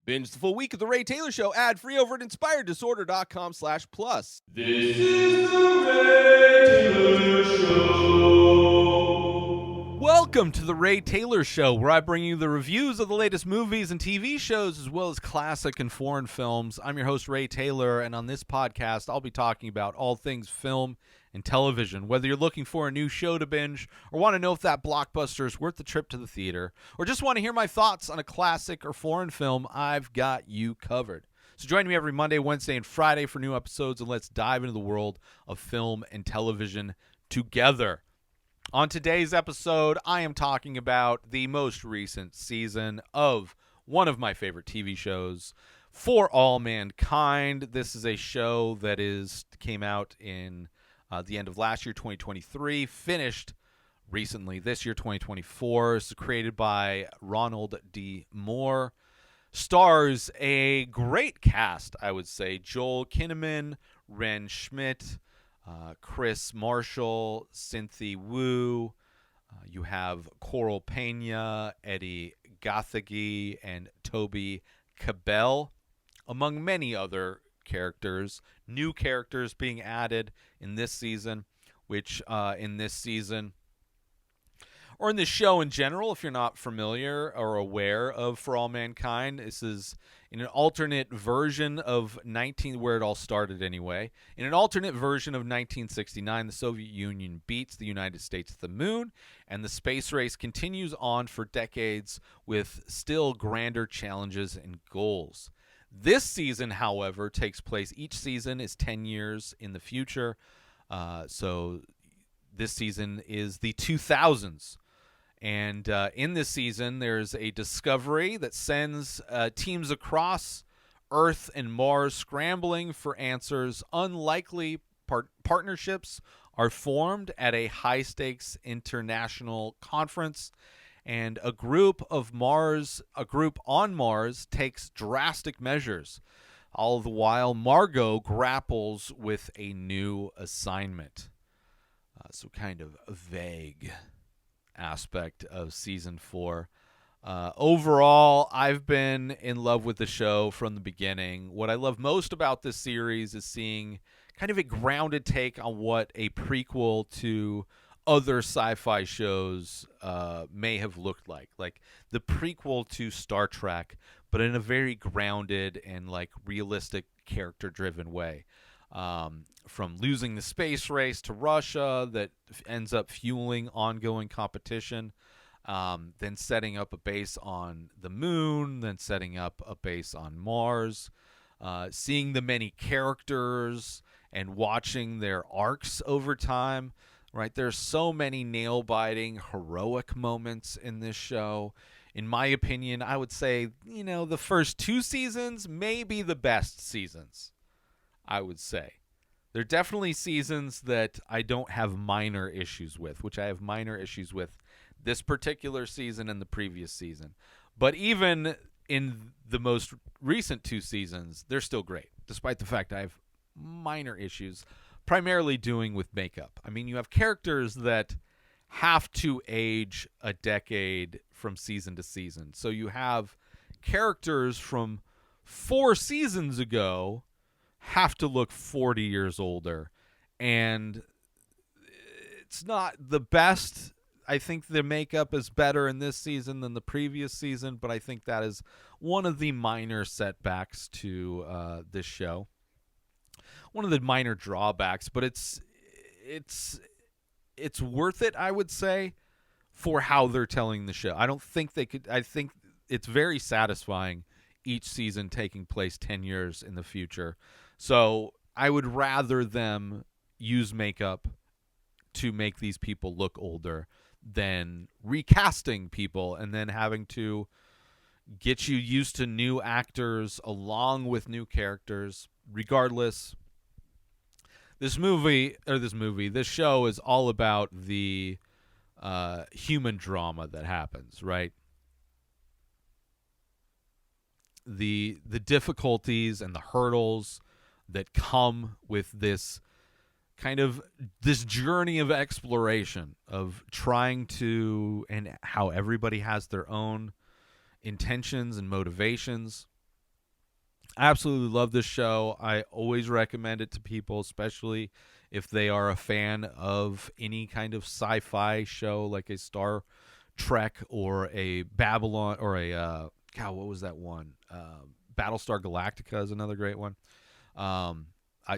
Binge the full week of The Ray Taylor Show ad-free over at inspireddisorder.com/plus. This is The Ray Taylor Show. Welcome to The Ray Taylor Show, where I bring you the reviews of the latest movies and TV shows, as well as classic and foreign films. I'm your host, Ray Taylor, and on this podcast, I'll be talking about all things film and television. Whether you're looking for a new show to binge, or want to know if that blockbuster is worth the trip to the theater, or just want to hear my thoughts on a classic or foreign film, I've got you covered. So join me every Monday, Wednesday, and Friday for new episodes, and let's dive into the world of film and television together. On today's episode, I am talking about the most recent season of one of my favorite TV shows, For All Mankind. This is a show that came out in the end of last year, 2023, finished recently this year, 2024. It's created by Ronald D. Stars a great cast, I would say. Joel Kinnaman, Ren Schmidt, Chris Marshall, Cynthia Wu. You have Coral Pena, Eddie Gathegi, and Toby Cabell, among many other characters, new characters being added in this season, which in this season, or in this show in general, if you're not familiar or aware of For All Mankind, this is in an alternate version of where it all started anyway. In an alternate version of 1969, the Soviet Union beats the United States to the moon, and the space race continues on for decades with still grander challenges and goals. This season, however, takes place. Each season is 10 years in the future. So this season is the 2000s. And in this season, there's a discovery that sends teams across Earth and Mars scrambling for answers. Unlikely partnerships are formed at a high-stakes international conference. And a group on Mars takes drastic measures. All the while, Margot grapples with a new assignment. So kind of a vague aspect of season 4. Overall, I've been in love with the show from the beginning. What I love most about this series is seeing kind of a grounded take on what a prequel to other sci-fi shows may have looked like the prequel to Star Trek, but in a very grounded and realistic, character-driven way. From losing the space race to Russia that ends up fueling ongoing competition, then setting up a base on the moon, then setting up a base on Mars, seeing the many characters and watching their arcs over time. Right, there's so many nail-biting, heroic moments in this show. In my opinion, I would say, the first 2 seasons may be the best seasons, I would say. There are definitely seasons that I don't have minor issues with, which I have minor issues with this particular season and the previous season. But even in the most recent 2 seasons, they're still great, despite the fact I have minor issues, primarily doing with makeup. I mean, you have characters that have to age a decade from season to season. So you have characters from 4 seasons ago have to look 40 years older. And it's not the best. I think the makeup is better in this season than the previous season, but I think that is one of the minor setbacks to this show. One of the minor drawbacks, but it's worth it, I would say, for how they're telling the show. I think it's very satisfying each season taking place 10 years in the future. So I would rather them use makeup to make these people look older than recasting people and then having to get you used to new actors along with new characters. Regardless, this show is all about the human drama that happens, right? The difficulties and the hurdles that come with this journey of exploration, of trying to, and how everybody has their own intentions and motivations. I absolutely love this show. I always recommend it to people, especially if they are a fan of any kind of sci-fi show like a Star Trek or a Babylon or a God, what was that one? Battlestar Galactica is another great one.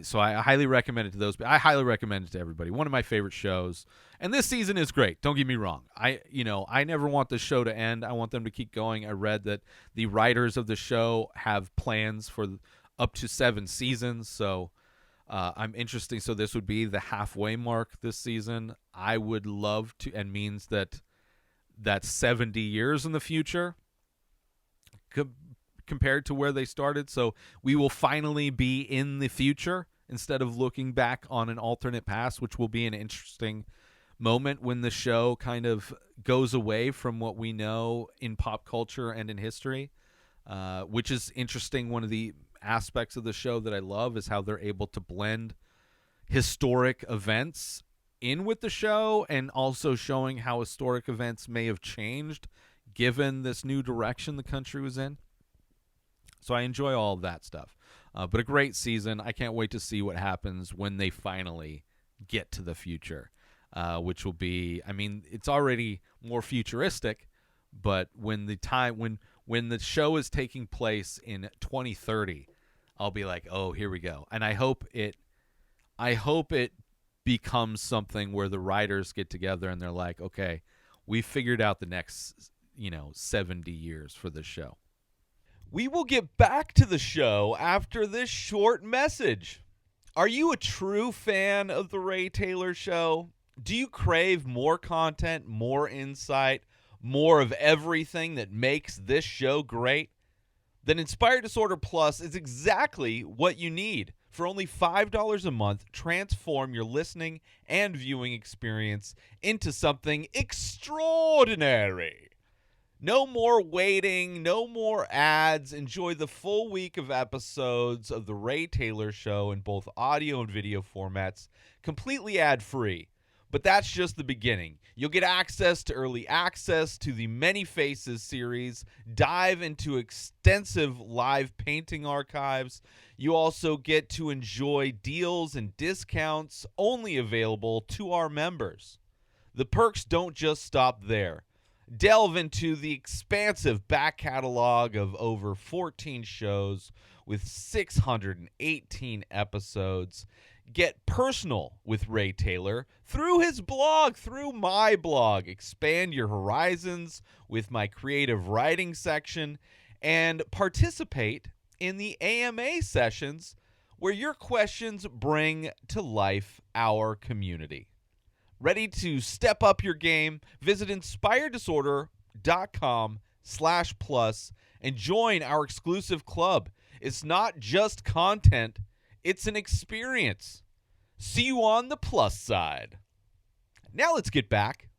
So I highly recommend it to those. I highly recommend it to everybody. One of my favorite shows, and this season is great. Don't get me wrong. I never want the show to end. I want them to keep going. I read that the writers of the show have plans for up to 7 seasons. So I'm interested. So this would be the halfway mark this season. I would love to, and means that that's 70 years in the future compared to where they started. So we will finally be in the future instead of looking back on an alternate past, which will be an interesting moment when the show kind of goes away from what we know in pop culture and in history, which is interesting. One of the aspects of the show that I love is how they're able to blend historic events in with the show and also showing how historic events may have changed given this new direction the country was in. So I enjoy all of that stuff. But a great season. I can't wait to see what happens when they finally get to the future, which will be, I mean, it's already more futuristic, but when the show is taking place in 2030, I'll be like, oh, here we go. And I hope it becomes something where the writers get together and they're like, okay, we figured out the next, 70 years for this show. We will get back to the show after this short message. Are you a true fan of The Ray Taylor Show? Do you crave more content, more insight, more of everything that makes this show great? Then Inspired Disorder Plus is exactly what you need. For only $5 a month, transform your listening and viewing experience into something extraordinary. No more waiting, no more ads. Enjoy the full week of episodes of The Ray Taylor Show in both audio and video formats, completely ad-free. But that's just the beginning. You'll get access to early access to the Many Faces series, dive into extensive live painting archives. You also get to enjoy deals and discounts only available to our members. The perks don't just stop there. Delve into the expansive back catalog of over 14 shows with 618 episodes. Get personal with Ray Taylor through his blog, through my blog. Expand your horizons with my creative writing section and participate in the AMA sessions where your questions bring to life our community. Ready to step up your game? Visit inspireddisorder.com/plus and join our exclusive club. It's not just content, it's an experience. See you on the plus side. Now let's get back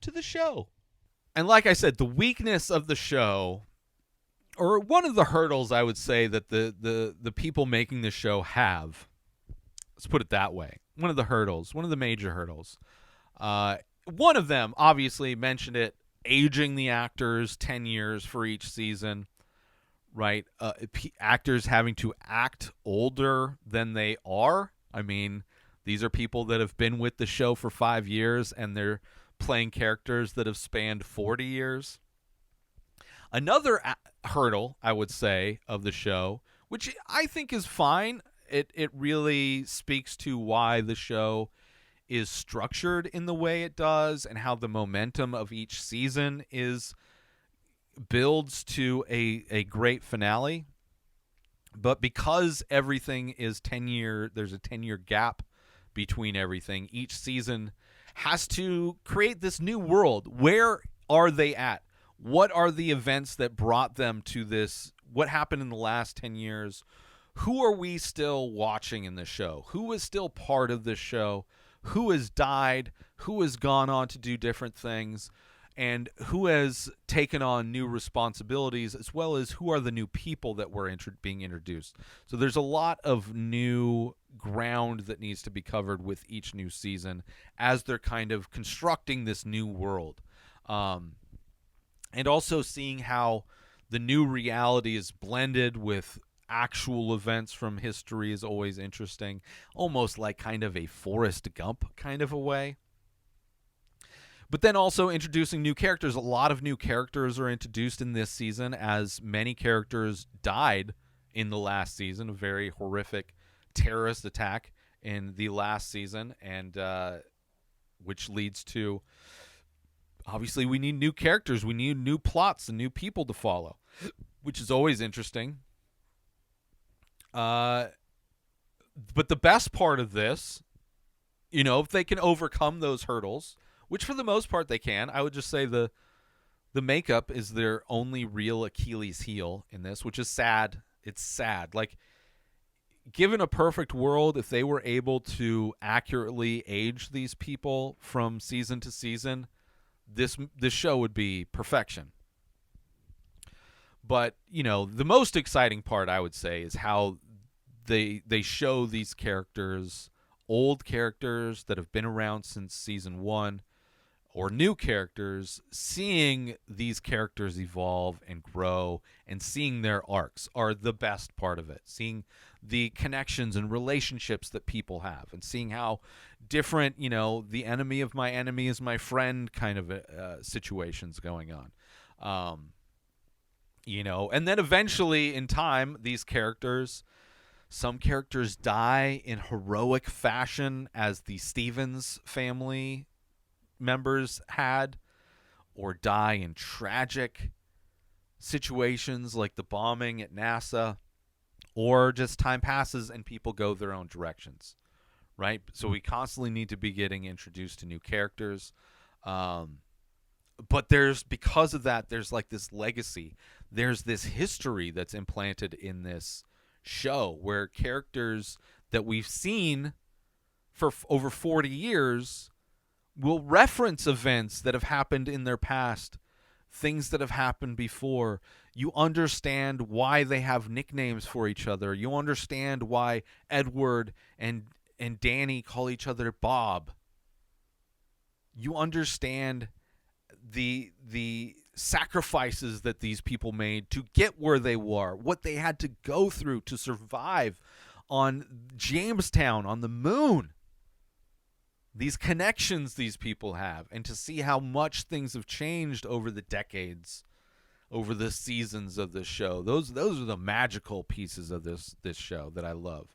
to the show. And like I said, the weakness of the show, or one of the hurdles I would say that the people making the show have, let's put it that way. One of the major hurdles. One of them, obviously, mentioned it, aging the actors 10 years for each season, right? Actors having to act older than they are. I mean, these are people that have been with the show for 5 years, and they're playing characters that have spanned 40 years. Another hurdle, I would say, of the show, which I think is fine. It really speaks to why the show is structured in the way it does and how the momentum of each season builds to a great finale. But because everything is 10-year, there's a 10-year gap between everything. Each season has to create this new world. Where are they at? What are the events that brought them to this? What happened in the last 10 years? Who are we still watching in the show? Who is still part of this show? Who has died? Who has gone on to do different things? And who has taken on new responsibilities, as well as who are the new people that were being introduced. So there's a lot of new ground that needs to be covered with each new season as they're kind of constructing this new world. And also seeing how the new reality is blended with actual events from history is always interesting, almost like kind of a Forrest Gump kind of a way. But then also introducing new characters. A lot of new characters are introduced in this season, as many characters died in the last season. A very horrific terrorist attack in the last season, and which leads to, obviously, we need new characters. We need new plots and new people to follow, which is always interesting. But the best part of this, if they can overcome those hurdles, which for the most part they can, I would just say the makeup is their only real Achilles heel in this, which is sad. It's sad. Like, given a perfect world, if they were able to accurately age these people from season to season, this show would be perfection. But, the most exciting part, I would say, is how they show these characters, old characters that have been around since season 1, or new characters, seeing these characters evolve and grow and seeing their arcs are the best part of it. Seeing the connections and relationships that people have, and seeing how different, the enemy of my enemy is my friend kind of situations going on. And then eventually in time, these characters, some characters die in heroic fashion, as the Stevens family members had, or die in tragic situations like the bombing at NASA, or just time passes and people go their own directions, right? So we constantly need to be getting introduced to new characters. But because of that, there's like this legacy. There's this history that's implanted in this show, where characters that we've seen for over 40 years will reference events that have happened in their past, things that have happened before. You understand why they have nicknames for each other. You understand why Edward and Danny call each other Bob. You understand the sacrifices that these people made to get where they were, what they had to go through to survive on Jamestown, on the moon. These connections these people have, and to see how much things have changed over the decades, over the seasons of this show. Those are the magical pieces of this show that I love.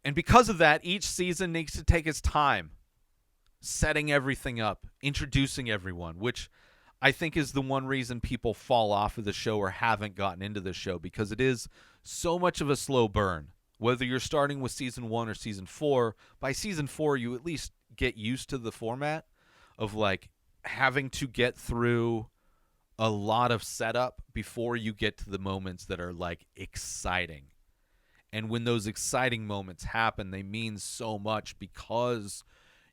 And because of that, each season needs to take its time setting everything up, introducing everyone, which I think is the one reason people fall off of the show or haven't gotten into the show, because it is so much of a slow burn. Whether you're starting with season 1 or season 4, by season 4 you at least get used to the format of like having to get through a lot of setup before you get to the moments that are like exciting. And when those exciting moments happen, they mean so much, because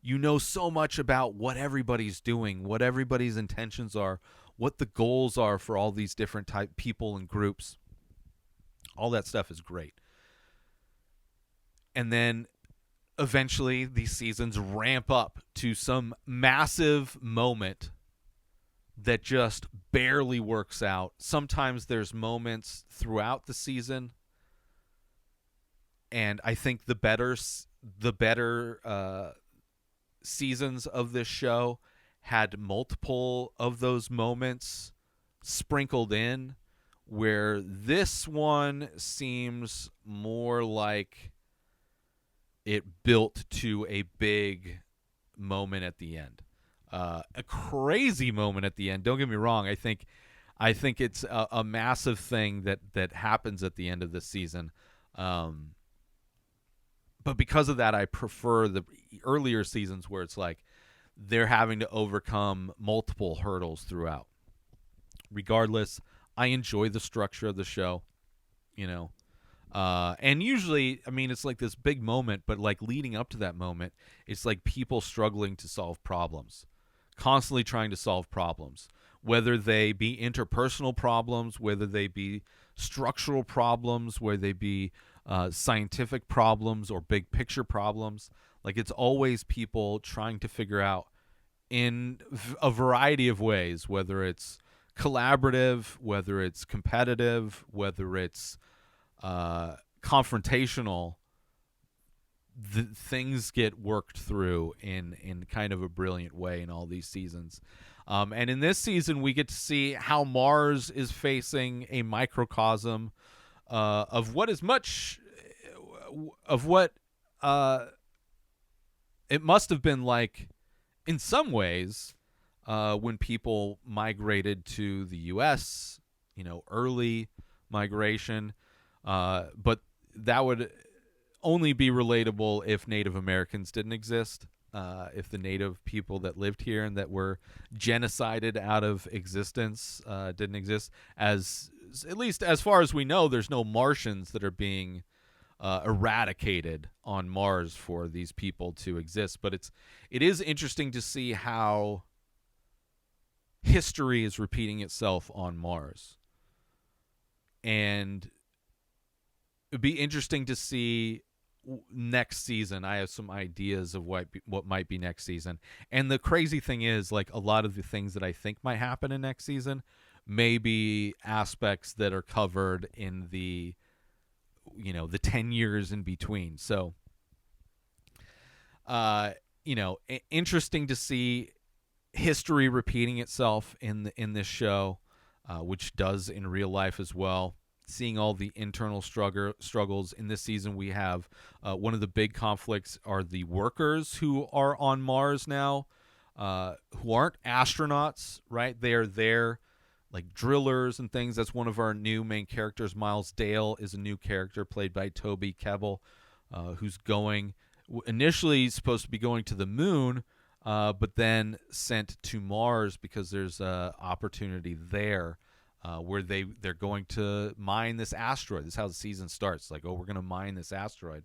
you know so much about what everybody's doing, what everybody's intentions are, what the goals are for all these different type people and groups. All that stuff is great. And then eventually these seasons ramp up to some massive moment that just barely works out. Sometimes there's moments throughout the season, and I think the better seasons of this show had multiple of those moments sprinkled in, where this one seems more like it built to a big moment at the end, a crazy moment at the end. Don't get me wrong. I think it's a massive thing that happens at the end of the season. But because of that, I prefer the earlier seasons where it's like they're having to overcome multiple hurdles throughout. Regardless, I enjoy the structure of the show, and usually, I mean, it's like this big moment, but like leading up to that moment, it's like people struggling to solve problems, constantly trying to solve problems, whether they be interpersonal problems, whether they be structural problems, whether they be scientific problems or big picture problems. Like, it's always people trying to figure out in a variety of ways, whether it's collaborative, whether it's competitive, whether it's confrontational, things get worked through in kind of a brilliant way in all these seasons. And in this season, we get to see how Mars is facing a microcosm of what is much of what it must have been like in some ways when people migrated to the U.S., early migration. But that would only be relatable if Native Americans didn't exist, if the native people that lived here and that were genocided out of existence didn't exist. At least as far as we know, there's no Martians that are being eradicated on Mars for these people to exist. But it is interesting to see how history is repeating itself on Mars. And it'd be interesting to see next season. I have some ideas of what might be next season. And the crazy thing is, like, a lot of the things that I think might happen in next season may be aspects that are covered in the 10 years in between. So interesting to see history repeating itself in this show, which does in real life as well. Seeing all the internal struggles in this season, we have one of the big conflicts are the workers who are on Mars now, who aren't astronauts, right? They are there like drillers and things. That's one of our new main characters. Miles Dale is a new character played by Toby Kebbell, who's initially supposed to be going to the moon, but then sent to Mars because there's an opportunity there. Where they're going to mine this asteroid. This is how the season starts. Like, we're going to mine this asteroid.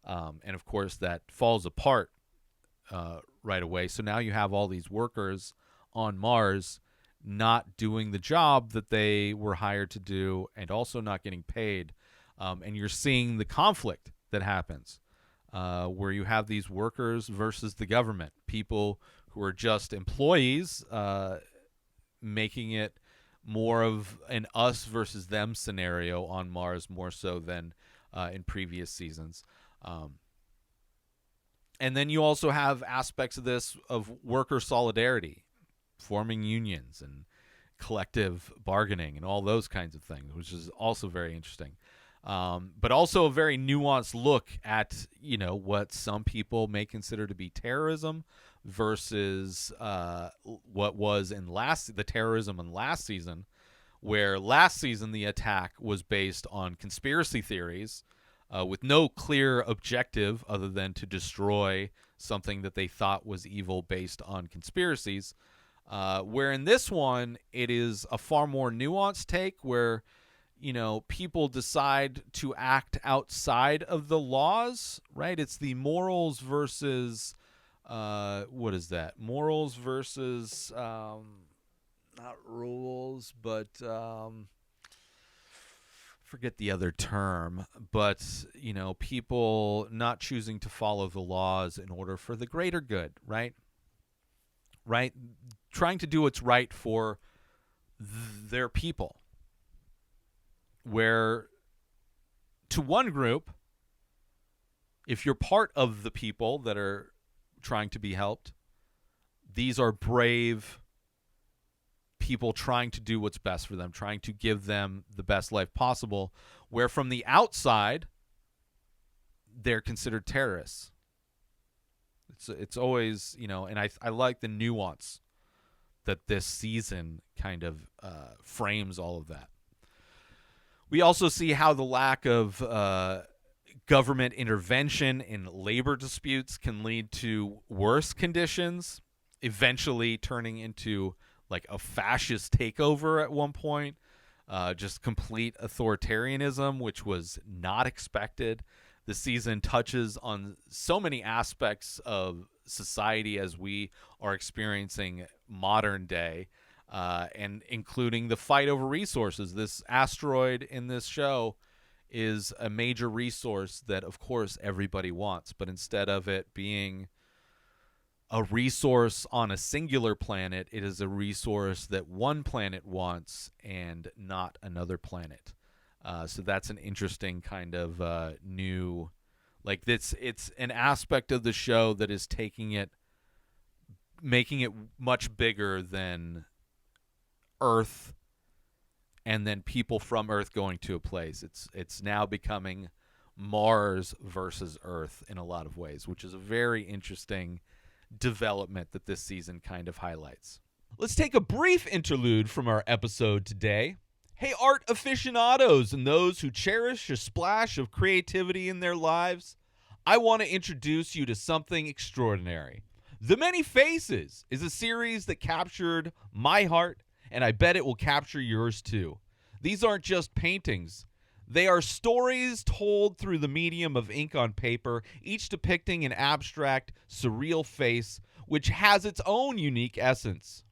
And, of course, that falls apart right away. So now you have all these workers on Mars not doing the job that they were hired to do and also not getting paid. And you're seeing the conflict that happens where you have these workers versus the government, people who are just employees making it more of an us versus them scenario on Mars, more so than in previous seasons. And then you also have aspects of this of worker solidarity, forming unions and collective bargaining and all those kinds of things, which is also very interesting. But also a very nuanced look at, what some people may consider to be terrorism versus what was the terrorism in last season, where last season the attack was based on conspiracy theories with no clear objective other than to destroy something that they thought was evil based on conspiracies. Where in this one, it is a far more nuanced take where people decide to act outside of the laws, right? It's the morals versus, what is that? Morals versus, not rules, but forget the other term. But, people not choosing to follow the laws in order for the greater good, right? Right? Trying to do what's right for their people. Where to one group, if you're part of the people that are trying to be helped, these are brave people trying to do what's best for them, trying to give them the best life possible, where from the outside, they're considered terrorists. It's always, and I like the nuance that this season kind of frames all of that. We also see how the lack of government intervention in labor disputes can lead to worse conditions, eventually turning into like a fascist takeover at one point, just complete authoritarianism, which was not expected. The season touches on so many aspects of society as we are experiencing modern day. And including the fight over resources. This asteroid in this show is a major resource that, of course, everybody wants. But instead of it being a resource on a singular planet. It is a resource that one planet wants and not another planet. So that's an interesting kind of new, like it's an aspect of the show that is making it much bigger than Earth and then people from Earth going to a place. It's now becoming Mars versus Earth in a lot of ways, which is a very interesting development that this season kind of highlights. Let's take a brief interlude from our episode today. Hey, art aficionados and those who cherish a splash of creativity in their lives, I want to introduce you to something extraordinary. The Many Faces is a series that captured my heart, and I bet it will capture yours too. These aren't just paintings. They are stories told through the medium of ink on paper, each depicting an abstract, surreal face, which has its own unique essence.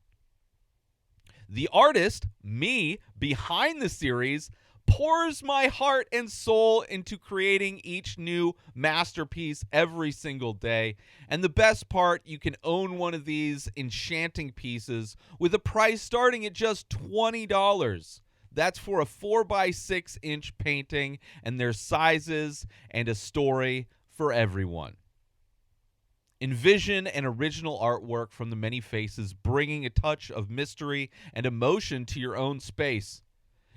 The artist, me, behind the series, pours my heart and soul into creating each new masterpiece every single day. And the best part, you can own one of these enchanting pieces with a price starting at just $20. That's for a 4x6 inch painting, and there's sizes and a story for everyone. Envision an original artwork from the Many Faces, bringing a touch of mystery and emotion to your own space.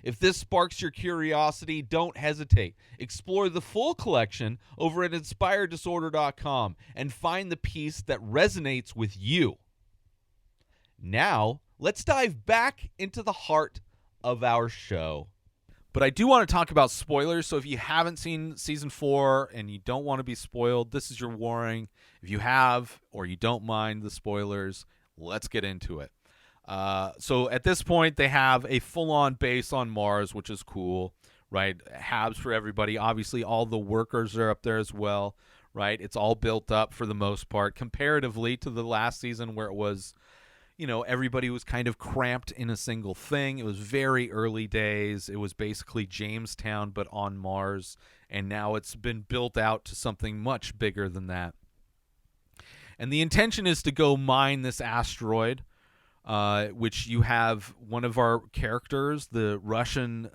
If this sparks your curiosity, don't hesitate. Explore the full collection over at inspireddisorder.com and find the piece that resonates with you. Now, let's dive back into the heart of our show. But I do want to talk about spoilers, so if you haven't seen season 4 and you don't want to be spoiled, this is your warning. If you have or you don't mind the spoilers, let's get into it. So at this point, they have a full-on base on Mars, which is cool, right? Habs for everybody. Obviously, all the workers are up there as well, right? It's all built up for the most part, comparatively to the last season where it was, everybody was kind of cramped in a single thing. It was very early days. It was basically Jamestown, but on Mars. And now it's been built out to something much bigger than that. And the intention is to go mine this asteroid, which you have one of our characters, the Russian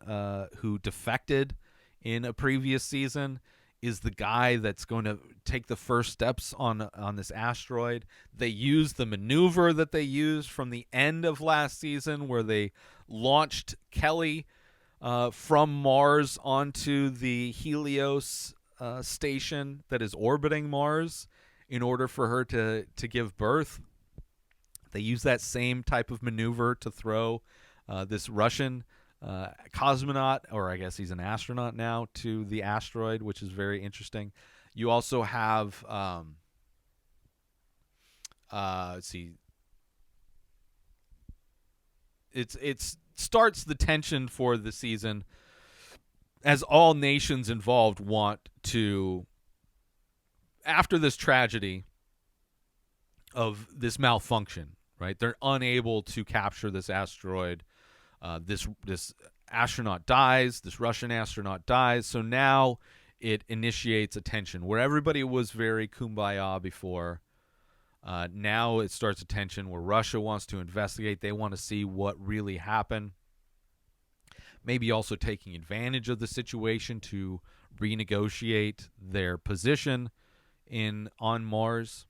who defected in a previous season, is the guy that's going to take the first steps on this asteroid. They use the maneuver that they used from the end of last season where they launched Kelly from Mars onto the Helios station that is orbiting Mars in order for her to give birth. They use that same type of maneuver to throw this Russian cosmonaut, or I guess he's an astronaut now, to the asteroid, which is very interesting. You also have, let's see, it starts the tension for the season as all nations involved want to, after this tragedy of this malfunction, right? They're unable to capture this asteroid. This astronaut dies. This Russian astronaut dies. So now it initiates a tension where everybody was very kumbaya before. Now it starts a tension where Russia wants to investigate. They want to see what really happened. Maybe also taking advantage of the situation to renegotiate their position on Mars,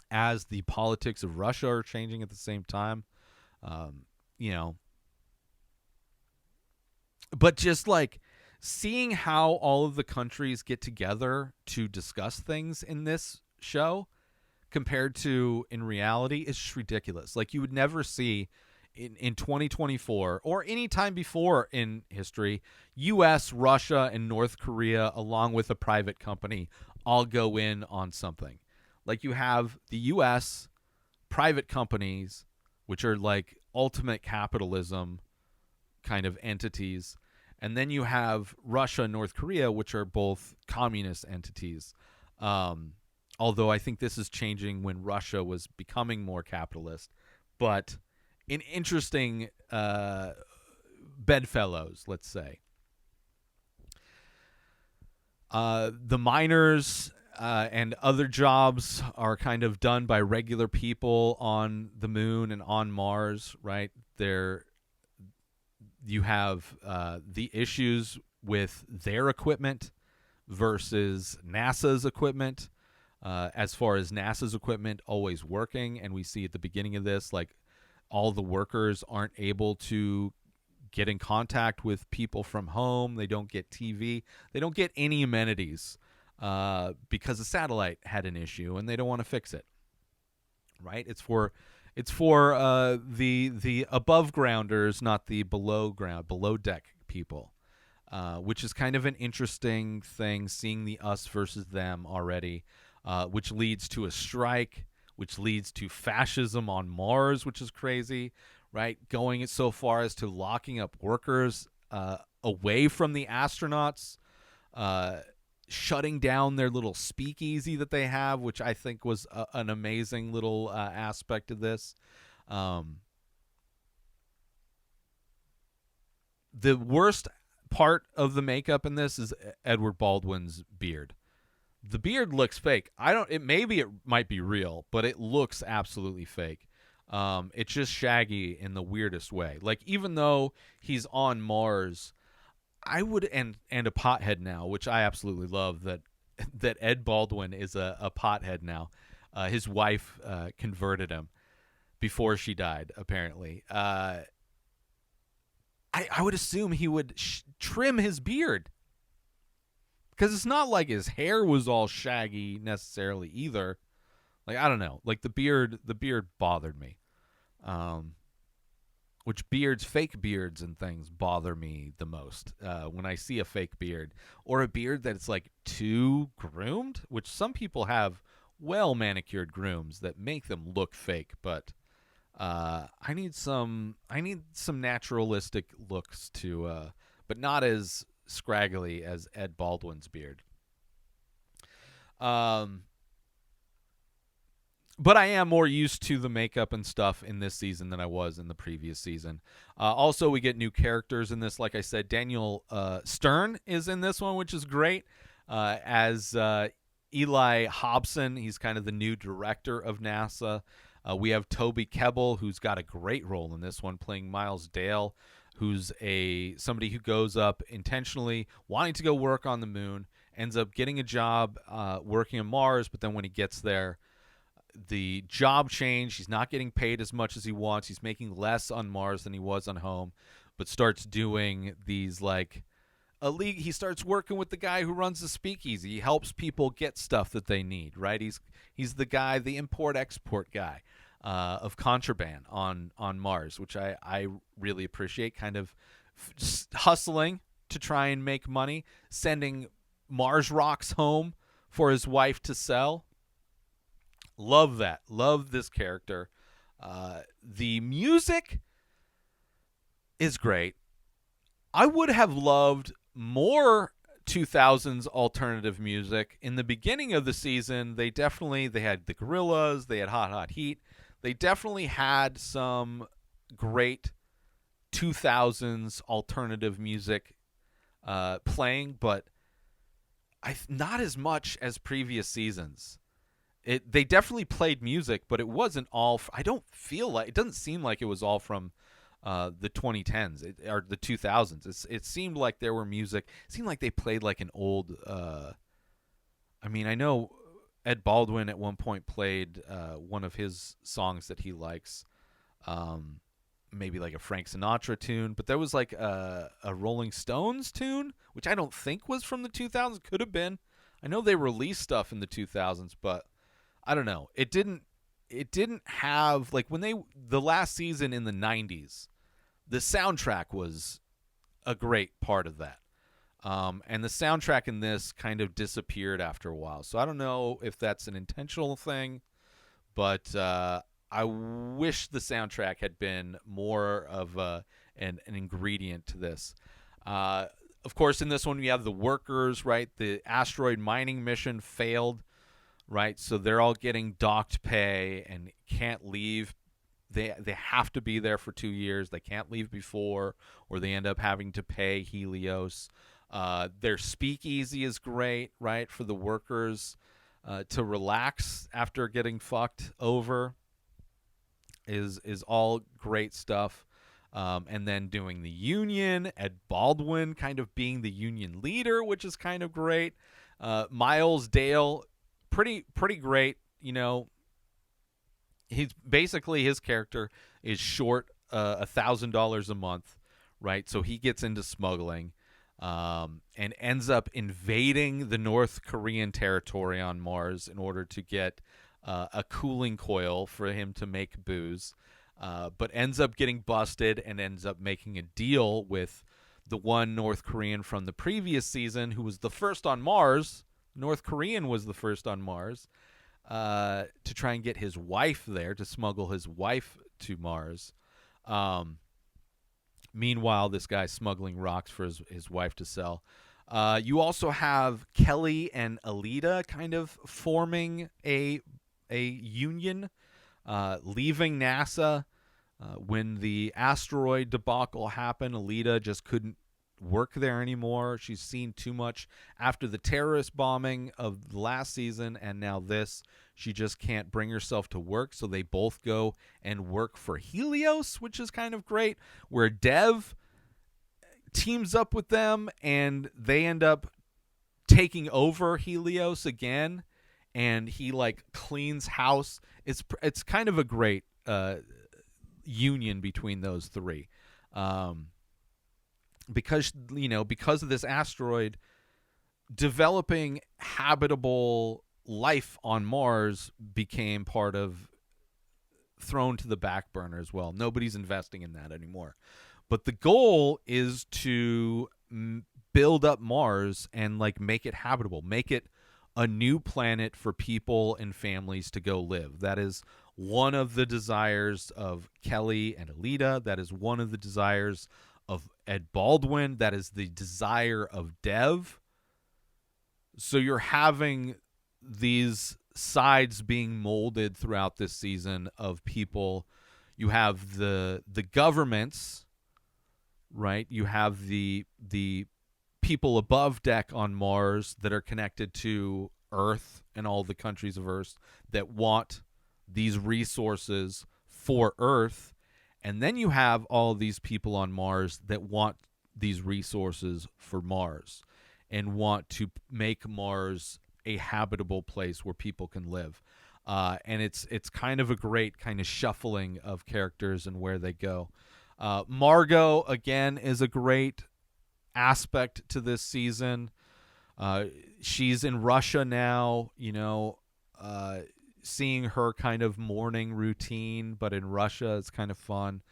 as the politics of Russia are changing at the same time. But just like seeing how all of the countries get together to discuss things in this show compared to in reality is just ridiculous. Like, you would never see in 2024 or any time before in history, U.S., Russia, and North Korea, along with a private company, all go in on something. Like, you have the U.S. private companies, which are like ultimate capitalism kind of entities, and then you have Russia and North Korea, which are both communist entities. Although I think this is changing when Russia was becoming more capitalist. But an interesting bedfellows, let's say. The miners and other jobs are kind of done by regular people on the moon and on Mars, right? There, you have the issues with their equipment versus NASA's equipment. As far as NASA's equipment always working, and we see at the beginning of this, like all the workers aren't able to get in contact with people from home. They don't get TV. They don't get any amenities because the satellite had an issue, and they don't want to fix it. Right? It's for the above grounders, not the below deck people. Which is kind of an interesting thing, seeing the us versus them already, which leads to a strike, which leads to fascism on Mars, which is crazy, right? Going so far as to locking up workers away from the astronauts, shutting down their little speakeasy that they have, which I think was an amazing little aspect of this. The worst part of the makeup in this is Edward Baldwin's beard. The beard looks fake. Maybe it might be real, but it looks absolutely fake. It's just shaggy in the weirdest way. Like, even though he's on Mars, I would and a pothead now, which I absolutely love that Ed Baldwin is a pothead now. His wife converted him before she died, apparently. I would assume he would trim his beard, because it's not like his hair was all shaggy necessarily either. Like, I don't know. Like, the beard bothered me. Which fake beards and things bother me the most. When I see a fake beard or a beard that's like too groomed, which some people have well manicured grooms that make them look fake, but I need some naturalistic looks to, but not as scraggly as Ed Baldwin's beard. But I am more used to the makeup and stuff in this season than I was in the previous season. Also, we get new characters in this. Like I said, Daniel Stern is in this one, which is great. As Eli Hobson, he's kind of the new director of NASA. We have Toby Kebbell, who's got a great role in this one, playing Miles Dale, who's somebody who goes up intentionally wanting to go work on the moon, ends up getting a job working on Mars, but then when he gets there, the job change. He's not getting paid as much as he wants. He's making less on Mars than he was on home, but starts doing these like he starts working with the guy who runs the speakeasy. He helps people get stuff that they need, right? He's the guy, the import-export guy of contraband on Mars, which I really appreciate, kind of hustling to try and make money, sending Mars rocks home for his wife to sell. Love that. Love this character. The music is great. I would have loved more 2000s alternative music. In the beginning of the season, they had the Gorillaz, they had Hot Hot Heat. They definitely had some great 2000s alternative music playing, but not as much as previous seasons. They definitely played music, but it wasn't all. I don't feel like it doesn't seem like it was all from the 2010s or the 2000s. It seemed like there were music. It seemed like they played like an old. I mean, I know Ed Baldwin at one point played one of his songs that he likes, maybe like a Frank Sinatra tune, but there was like a Rolling Stones tune, which I don't think was from the 2000s. Could have been. I know they released stuff in the 2000s, but I don't know. It didn't have, like, when the last season in the 90s, the soundtrack was a great part of that. And the soundtrack in this kind of disappeared after a while. So I don't know if that's an intentional thing, but I wish the soundtrack had been more of an ingredient to this. Of course, in this one, we have the workers, right? The asteroid mining mission failed, right? So they're all getting docked pay and can't leave. They have to be there for 2 years. They can't leave before, or they end up having to pay Helios. Their speakeasy is great, right, for the workers. to relax after getting fucked over is all great stuff. And then doing the Union, Ed Baldwin kind of being the Union leader, which is kind of great. Miles Dale, pretty great. You know, he's basically, his character is short $1,000 a month, right? So he gets into smuggling, and ends up invading the North Korean territory on Mars in order to get a cooling coil for him to make booze. But ends up getting busted and ends up making a deal with the one North Korean from the previous season who was the first on Mars. North Korean was the first on Mars, to try and get his wife there, to smuggle his wife to Mars. Meanwhile, this guy's smuggling rocks for his wife to sell. You also have Kelly and Alita kind of forming a union, leaving NASA. When the asteroid debacle happened, Alita just couldn't work there anymore. She's seen too much after the terrorist bombing of the last season, and now this. She just can't bring herself to work, so they both go and work for Helios, which is kind of great, where Dev teams up with them, and they end up taking over Helios again, and he like cleans house. It's kind of a great union between those three, because of this asteroid, developing habitable life on Mars became thrown to the back burner as well. Nobody's investing in that anymore. But the goal is to build up Mars and like make it habitable, make it a new planet for people and families to go live. That is one of the desires of Kelly and Alita. That is one of the desires of Ed Baldwin. That is the desire of Dev. So you're having these sides being molded throughout this season of people. You have the governments, right? You have the people above deck on Mars that are connected to Earth and all the countries of Earth that want these resources for Earth. And then you have all of these people on Mars that want these resources for Mars and want to make Mars a habitable place where people can live. And it's kind of a great kind of shuffling of characters and where they go. Margot, again, is a great aspect to this season. She's in Russia now, seeing her kind of morning routine, but in Russia, it's kind of fun.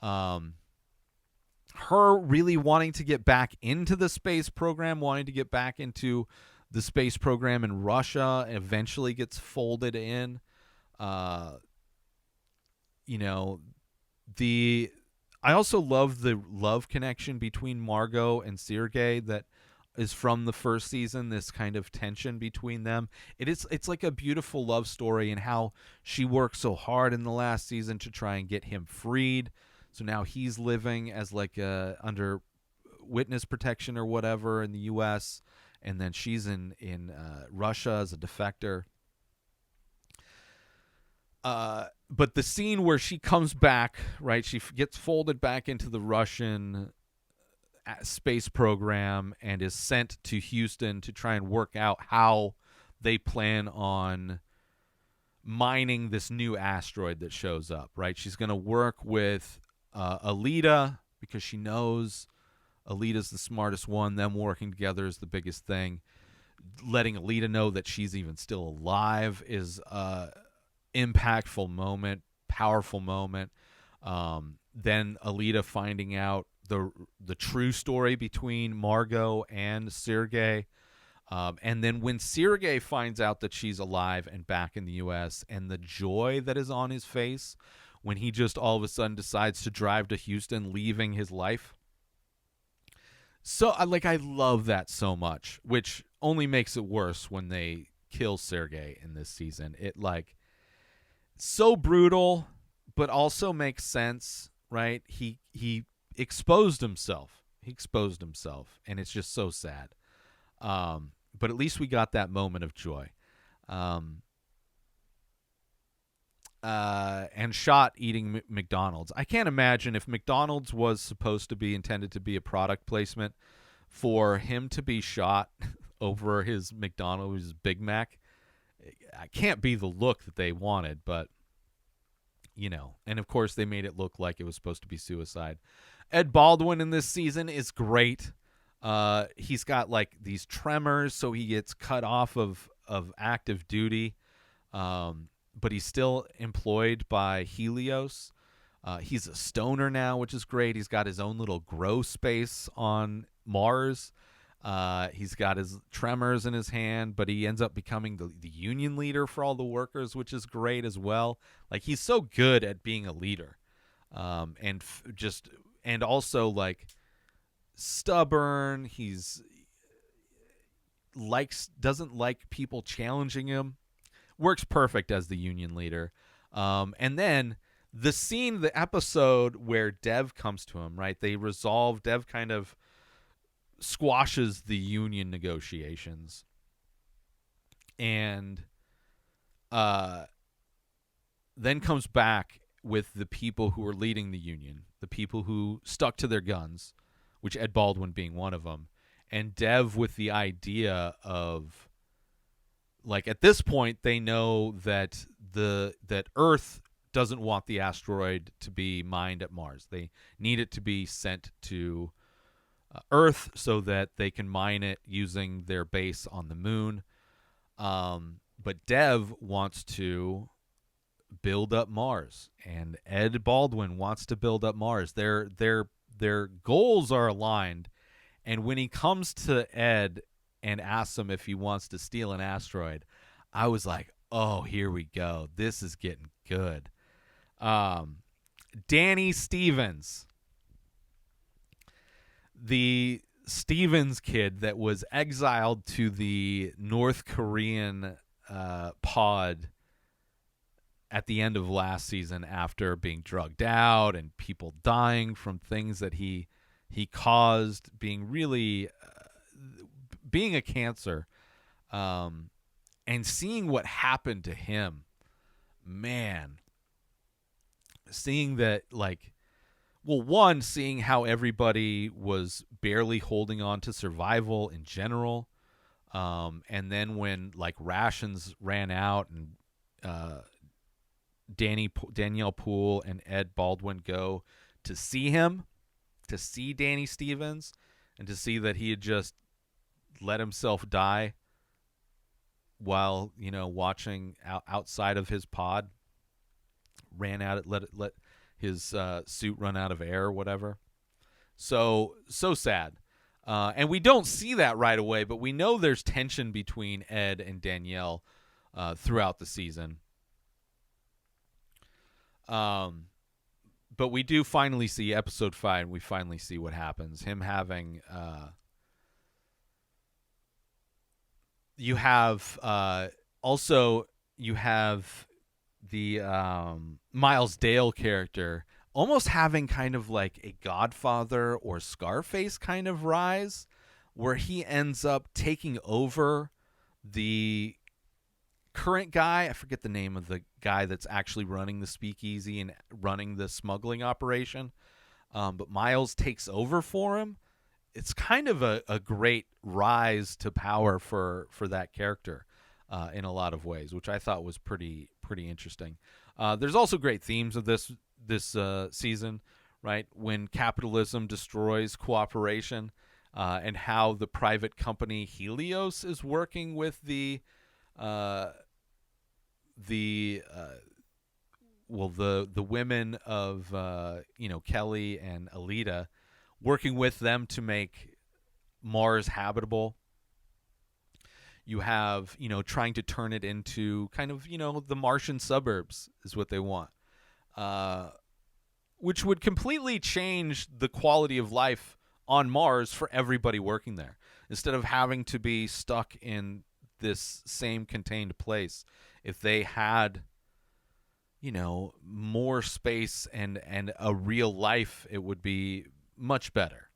Her really wanting to get back into the space program, wanting to get back into the space program in Russia, eventually gets folded in. I also love the love connection between Margot and Sergei that is from the first season, this kind of tension between them. It's like a beautiful love story, and how she worked so hard in the last season to try and get him freed. So now he's living as like under witness protection or whatever in the U.S., and then she's in Russia as a defector. But the scene where she comes back, right? She gets folded back into the Russian space program and is sent to Houston to try and work out how they plan on mining this new asteroid that shows up, right? She's going to work with Alita because she knows Alita's the smartest one. Them working together is the biggest thing. Letting Alita know that she's even still alive is impactful moment, powerful moment. Then Alita finding out the true story between Margot and Sergei. And then when Sergei finds out that she's alive and back in the U.S., and the joy that is on his face when he just all of a sudden decides to drive to Houston, leaving his life. So I love that so much, which only makes it worse when they kill Sergei in this season. It so brutal, but also makes sense, right? He exposed himself. And it's just so sad. But at least we got that moment of joy. Um, and shot eating McDonald's. I can't imagine if McDonald's was supposed to be intended to be a product placement for him to be shot over his McDonald's, his Big Mac. I can't be the look that they wanted, but and of course they made it look like it was supposed to be suicide. Ed Baldwin in this season is great. He's got like these tremors, so he gets cut off of active duty. But he's still employed by Helios. He's a stoner now, which is great. He's got his own little grow space on Mars. He's got his tremors in his hand, but he ends up becoming the union leader for all the workers, which is great as well. Like, he's so good at being a leader, and also like stubborn. Doesn't like people challenging him. Works perfect as the union leader. And then the episode where Dev comes to him, right? Dev kind of squashes the union negotiations. And then comes back with the people who are leading the union, the people who stuck to their guns, which Ed Baldwin being one of them. And Dev with the idea of, like, at this point they know that that Earth doesn't want the asteroid to be mined at Mars. They need it to be sent to Earth so that they can mine it using their base on the moon. But Dev wants to build up Mars, and Ed Baldwin wants to build up Mars. Their goals are aligned, and when he comes to Ed and asks him if he wants to steal an asteroid, I was like, oh, here we go. This is getting good. Danny Stevens, the Stevens kid that was exiled to the North Korean pod at the end of last season after being drugged out and people dying from things that he caused, being a cancer, and seeing what happened to him, man, seeing that, like, well, one, seeing how everybody was barely holding on to survival in general, and then when, like, rations ran out and Danielle Poole and Ed Baldwin go to see him, to see Danny Stevens, and to see that he had just let himself die while watching outside of his pod, let his suit run out of air or whatever. So sad. And we don't see that right away, but we know there's tension between Ed and Danielle throughout the season. But we do finally see episode 5, and we finally see what happens. Him having you have the Miles Dale character almost having kind of like a Godfather or Scarface kind of rise, where he ends up taking over the current guy. I forget the name of the guy that's actually running the speakeasy and running the smuggling operation, but Miles takes over for him. It's kind of a great rise to power for that character in a lot of ways, which I thought was pretty interesting. There's also great themes of this season, right? When capitalism destroys cooperation, and how the private company Helios is working with the women of Kelly and Alita, working with them to make Mars habitable. You have, trying to turn it into kind of, the Martian suburbs is what they want, which would completely change the quality of life on Mars for everybody working there. Instead of having to be stuck in this same contained place, if they had, more space and a real life, it would be much better.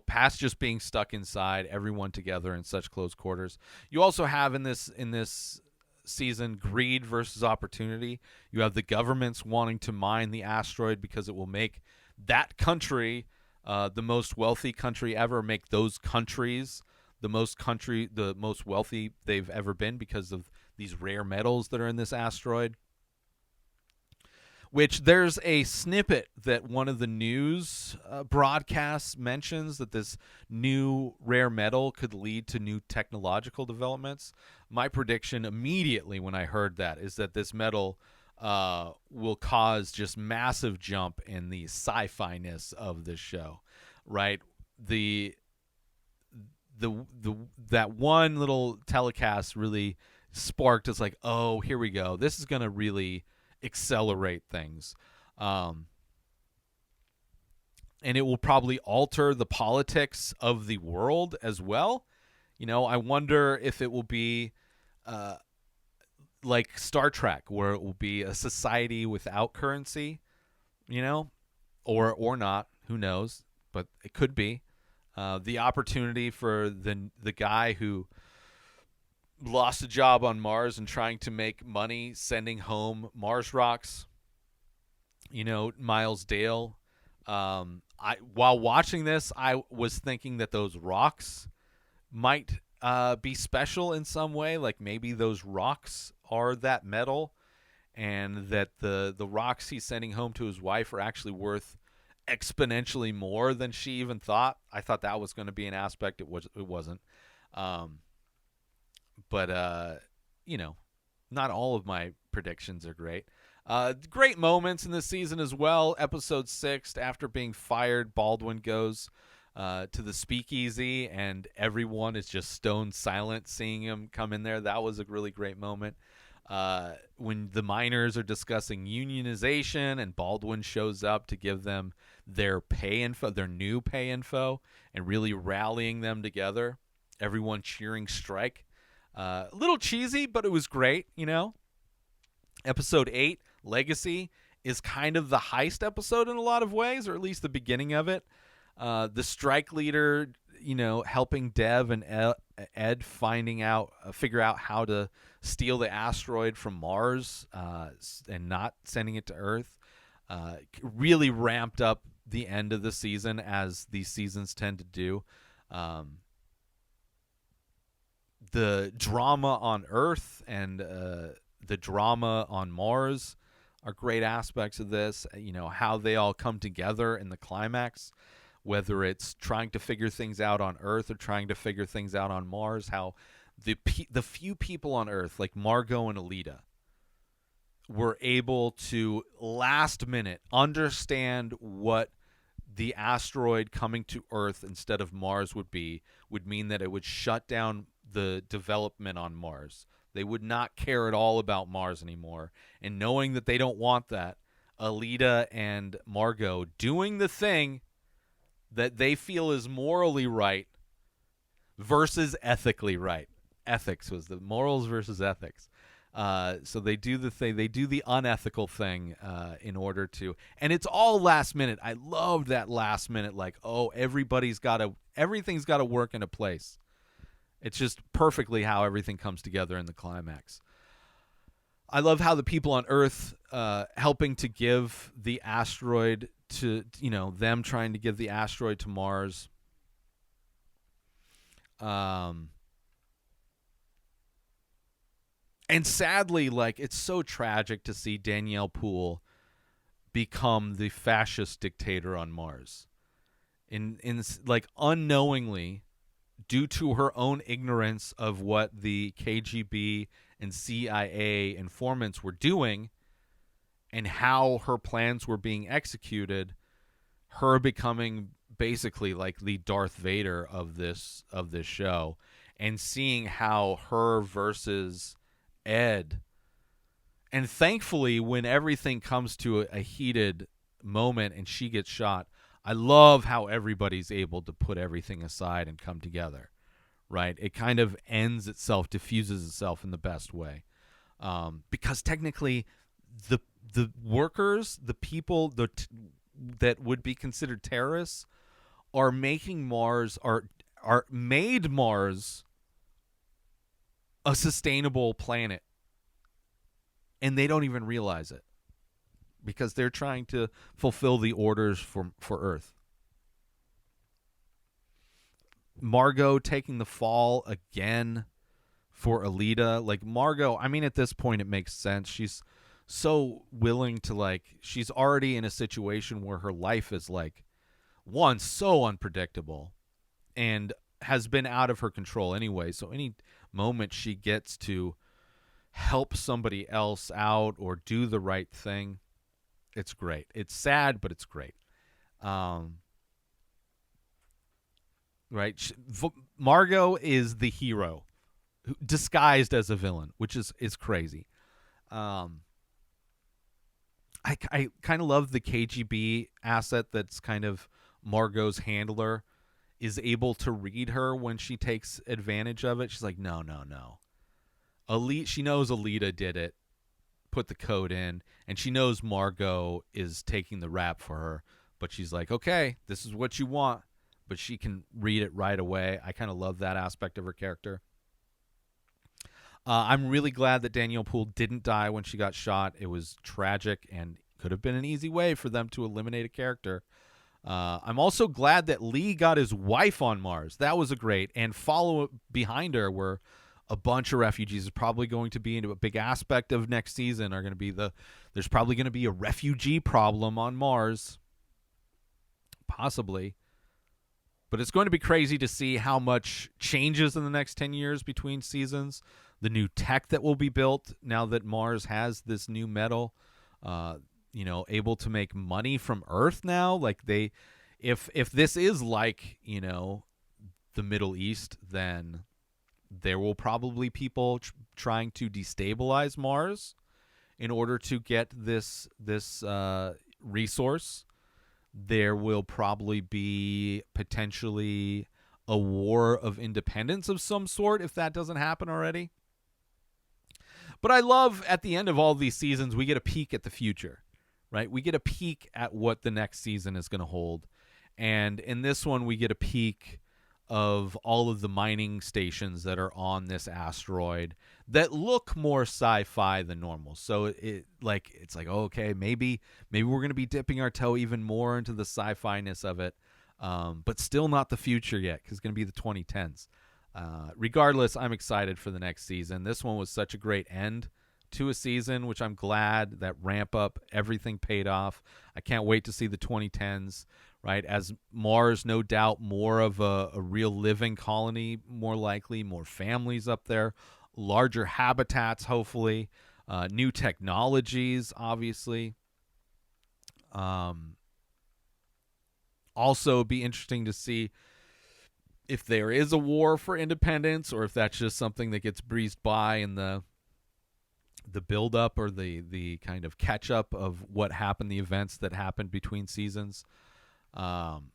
Past just being stuck inside, everyone together in such close quarters. You also have in this season greed versus opportunity. You have the governments wanting to mine the asteroid because it will make that country the most wealthy country ever, make those countries the most wealthy they've ever been because of these rare metals that are in this asteroid. Which there's a snippet that one of the news broadcasts mentions that this new rare metal could lead to new technological developments. My prediction immediately when I heard that is that this metal will cause just massive jump in the sci-fi-ness of this show, right? That one little telecast really sparked us like, oh, here we go. This is going to really accelerate things. And it will probably alter the politics of the world as well. I wonder if it will be like Star Trek, where it will be a society without currency, or not. Who knows? But it could be. The opportunity for the guy who lost a job on Mars and trying to make money sending home Mars rocks, Miles Dale. While watching this, I was thinking that those rocks might be special in some way. Like maybe those rocks are that metal, and that the rocks he's sending home to his wife are actually worth exponentially more than she even thought. I thought that was going to be an aspect. It wasn't. But not all of my predictions are great. Great moments in this season as well. Episode 6, after being fired, Baldwin goes to the speakeasy, and everyone is just stone silent seeing him come in there. That was a really great moment. When the miners are discussing unionization, and Baldwin shows up to give them their pay info, their new pay info, and really rallying them together. Everyone cheering strike. A little cheesy, but it was great, Episode 8, Legacy, is kind of the heist episode in a lot of ways, or at least the beginning of it. The strike leader, helping Dev and Ed figure out how to steal the asteroid from Mars and not sending it to Earth. Really ramped up the end of the season, as these seasons tend to do. The drama on Earth and the drama on Mars are great aspects of this. How they all come together in the climax, whether it's trying to figure things out on Earth or trying to figure things out on Mars. How the few people on Earth, like Margot and Alita, were able to last minute understand what the asteroid coming to Earth instead of Mars would mean that it would shut down the development on Mars. They would not care at all about Mars anymore. And knowing that they don't want that, Alita and Margot doing the thing that they feel is morally right versus ethically right. Ethics was the morals versus ethics. So they do the thing. They do the unethical thing in order to, and it's all last minute. I loved that last minute. Like, oh, everything's got to work into place. It's just perfectly how everything comes together in the climax. I love how the people on Earth helping to give the asteroid to, them trying to give the asteroid to Mars. And sadly, like, it's so tragic to see Danielle Poole become the fascist dictator on Mars. In like, unknowingly, due to her own ignorance of what the KGB and CIA informants were doing and how her plans were being executed, her becoming basically like the Darth Vader of this show, and seeing how her versus Ed, and thankfully when everything comes to a heated moment and she gets shot, I love how everybody's able to put everything aside and come together, right? It kind of ends itself, diffuses itself in the best way, because technically the workers, the people that would be considered terrorists, are making Mars are made Mars a sustainable planet, and they don't even realize it because they're trying to fulfill the orders for Earth. Margot taking the fall again for Alita. Like, Margot, I mean, at this point it makes sense. She's so willing to, like, she's already in a situation where her life is, like, one, so unpredictable and has been out of her control anyway. So any moment she gets to help somebody else out or do the right thing, it's great. It's sad, but it's great. Right? Margot is the hero disguised as a villain, which is crazy. I kind of love the KGB asset that's kind of Margot's handler is able to read her when she takes advantage of it. She's like, no. She knows Alita did it, put the code in, and she knows Margot is taking the rap for her. But she's like, okay, this is what you want. But she can read it right away. I kind of love that aspect of her character. I'm really glad that Danielle Poole didn't die when she got shot. It was tragic and could have been an easy way for them to eliminate a character. I'm also glad that Lee got his wife on Mars. That was a great. And follow behind her were a bunch of refugees. Is probably going to be into a big aspect of next season. Are going to be there's probably going to be a refugee problem on Mars, possibly. But it's going to be crazy to see how much changes in the next 10 years between seasons. The new tech that will be built now that Mars has this new metal, able to make money from Earth now. Like if this is like, the Middle East, then there will probably people trying to destabilize Mars in order to get this resource. There will probably be potentially a war of independence of some sort if that doesn't happen already. But I love at the end of all these seasons, we get a peek at the future, right? We get a peek at what the next season is going to hold. And in this one, we get a peek of all of the mining stations that are on this asteroid that look more sci-fi than normal. So it's like, oh, okay, maybe we're going to be dipping our toe even more into the sci-fi-ness of it, but still not the future yet because it's going to be the 2010s. Regardless, I'm excited for the next season. This one was such a great end to a season, which I'm glad that ramp up, everything paid off. I can't wait to see the 2010s. Right, as Mars, no doubt, more of a real living colony, more likely, more families up there, larger habitats, hopefully, new technologies, obviously. Also, be interesting to see if there is a war for independence, or if that's just something that gets breezed by in the build-up or the kind of catch-up of what happened, the events that happened between seasons. And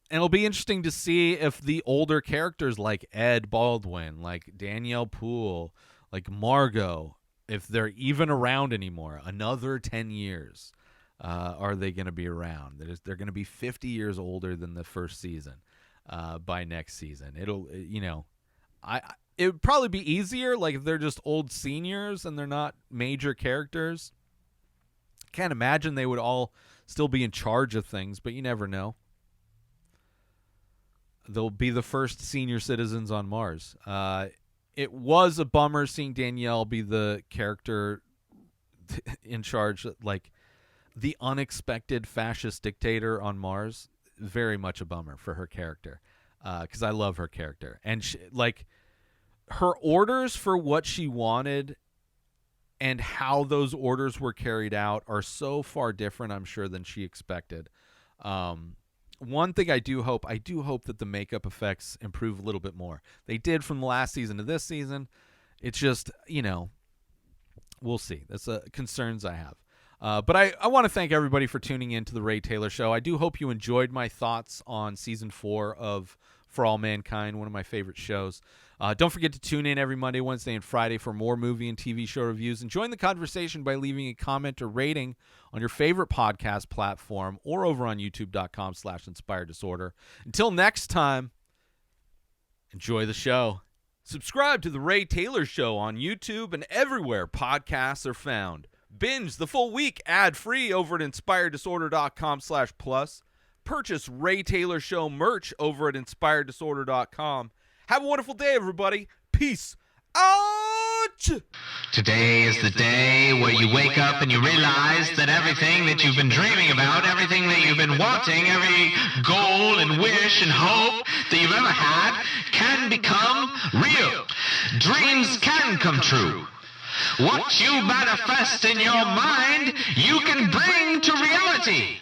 it'll be interesting to see if the older characters like Ed Baldwin, like Danielle Poole, like Margot, if they're even around anymore. Another 10 years, are they going to be around? They're going to be 50 years older than the first season by next season. It'll, it would probably be easier, like if they're just old seniors and they're not major characters. Can't imagine they would all still be in charge of things, but you never know. They'll be the first senior citizens on Mars. It was a bummer seeing Danielle be the character in charge, like the unexpected fascist dictator on Mars. Very much a bummer for her character, because I love her character. And her orders for what she wanted and how those orders were carried out are so far different, I'm sure, than she expected. One thing I do hope that the makeup effects improve a little bit more. They did from the last season to this season. It's just, we'll see. That's concerns I have. But I want to thank everybody for tuning in to the Ray Taylor Show. I do hope you enjoyed my thoughts on Season 4 of For All Mankind, one of my favorite shows. Don't forget to tune in every Monday, Wednesday, and Friday for more movie and TV show reviews. And join the conversation by leaving a comment or rating on your favorite podcast platform or over on youtube.com/inspireddisorder. Until next time, enjoy the show. Subscribe to The Ray Taylor Show on YouTube and everywhere podcasts are found. Binge the full week ad-free over at inspireddisorder.com/plus. Purchase Ray Taylor Show merch over at inspireddisorder.com. Have a wonderful day, everybody. Peace out! Today is the day where you wake up and you realize that everything that you've been dreaming about, everything that you've been wanting, every goal and wish and hope that you've ever had can become real. Dreams can come true. What you manifest in your mind, you can bring to reality.